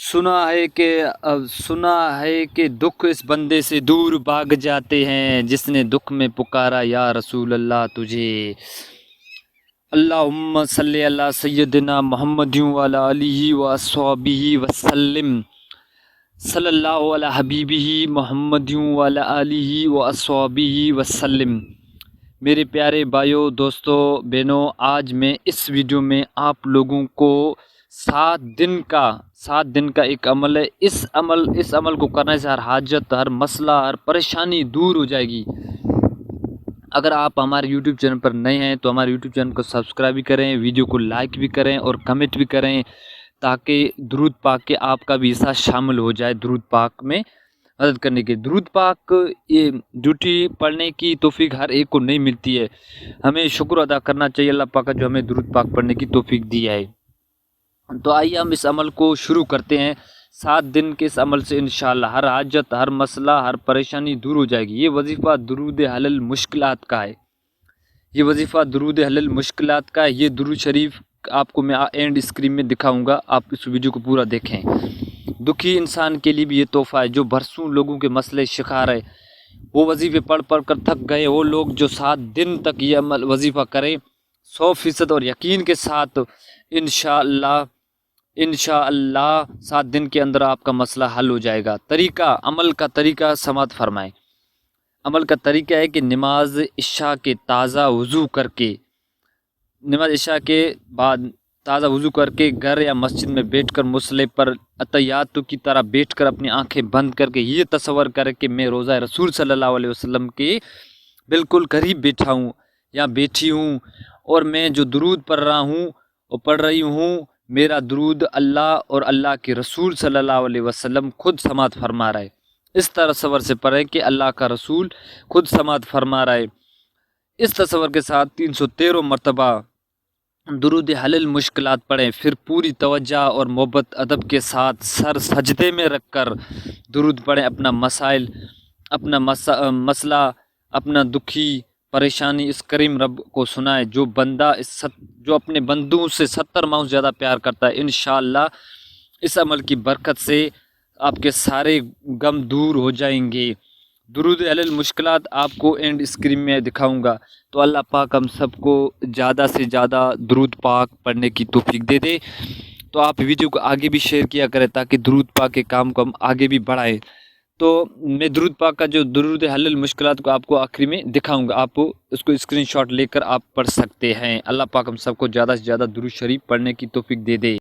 سنا ہے کہ دکھ اس بندے سے دور بھاگ جاتے ہیں جس نے دکھ میں پکارا یا رسول اللہ تجھے۔ اللہم صلی علی سیدنا محمد وعلی آلہ واصحابہ وسلم، صلی اللہ علی حبیبہ محمد وعلی آلہ واصحابہ وسلم۔ میرے پیارے بھائیوں، دوستوں، بہنوں، آج میں اس ویڈیو میں آپ لوگوں کو 7 دن کا ایک عمل ہے۔ اس عمل کو کرنے سے ہر حاجت، ہر مسئلہ، ہر پریشانی دور ہو جائے گی۔ اگر آپ ہمارے یوٹیوب چینل پر نئے ہیں تو ہمارے یوٹیوب چینل کو سبسکرائب بھی کریں، ویڈیو کو لائک بھی کریں اور کمنٹ بھی کریں، تاکہ درود پاک کے آپ کا بھی حصہ شامل ہو جائے درود پاک میں مدد کرنے کے۔ درود پاک یہ ڈیوٹی پڑھنے کی توفیق ہر ایک کو نہیں ملتی ہے۔ ہمیں شکر ادا کرنا چاہیے اللہ پاک کا جو ہمیں درود پاک پڑھنے کی توفیق دی ہے۔ تو آئیے ہم اس عمل کو شروع کرتے ہیں۔ 7 دن کے اس عمل سے انشاءاللہ ہر حاجت، ہر مسئلہ، ہر پریشانی دور ہو جائے گی۔ یہ وظیفہ درود حل المشکلات کا ہے۔ یہ درود شریف آپ کو میں اینڈ اسکرین میں دکھاؤں گا، آپ اس ویڈیو کو پورا دیکھیں۔ دکھی انسان کے لیے بھی یہ تحفہ ہے جو برسوں لوگوں کے مسئلے شکار ہے۔ وہ وظیفے پڑھ کر تھک گئے، وہ لوگ جو 7 دن تک یہ عمل وظیفہ کریں 100% اور یقین کے ساتھ انشاءاللہ 7 دن کے اندر آپ کا مسئلہ حل ہو جائے گا۔ عمل کا طریقہ سماعت فرمائیں۔ عمل کا طریقہ ہے کہ نماز عشاء کے بعد تازہ وضو کر کے گھر یا مسجد میں بیٹھ کر مصلی پر اتحیات کی طرح بیٹھ کر اپنی آنکھیں بند کر کے یہ تصور کرے کہ میں روضہ رسول صلی اللہ علیہ وسلم کے بالکل قریب بیٹھا ہوں یا بیٹھی ہوں، اور میں جو درود پڑھ رہا ہوں اور پڑھ رہی ہوں، میرا درود اللہ اور اللہ کے رسول صلی اللہ علیہ وسلم خود سماعت فرما رہا ہے۔ اس تصور سے پڑھیں کہ اللہ کا رسول خود سماعت فرما رہا ہے۔ اس تصور کے ساتھ 313 مرتبہ درود حل المشکلات پڑھیں، پھر پوری توجہ اور محبت ادب کے ساتھ سر سجدے میں رکھ کر درود پڑھیں۔ اپنا مسئلہ، اپنا دکھی پریشانی اس کریم رب کو سنائے جو اپنے بندوں سے 70 ماؤں زیادہ پیار کرتا ہے۔ انشاءاللہ اس عمل کی برکت سے آپ کے سارے غم دور ہو جائیں گے۔ درود حل المشکلات آپ کو اینڈ اسکرین میں دکھاؤں گا۔ تو اللہ پاک ہم سب کو زیادہ سے زیادہ درود پاک پڑھنے کی توفیق دے دے۔ تو آپ ویڈیو کو آگے بھی شیئر کیا کریں تاکہ درود پاک کے کام کو ہم آگے بھی بڑھائیں۔ تو میں درود پاک کا جو درود حل المشکلات کو آپ کو آخری میں دکھاؤں گا، آپ اس کو اسکرین شاٹ لے کر آپ پڑھ سکتے ہیں۔ اللہ پاک ہم سب کو زیادہ سے زیادہ درود شریف پڑھنے کی توفیق دے دے۔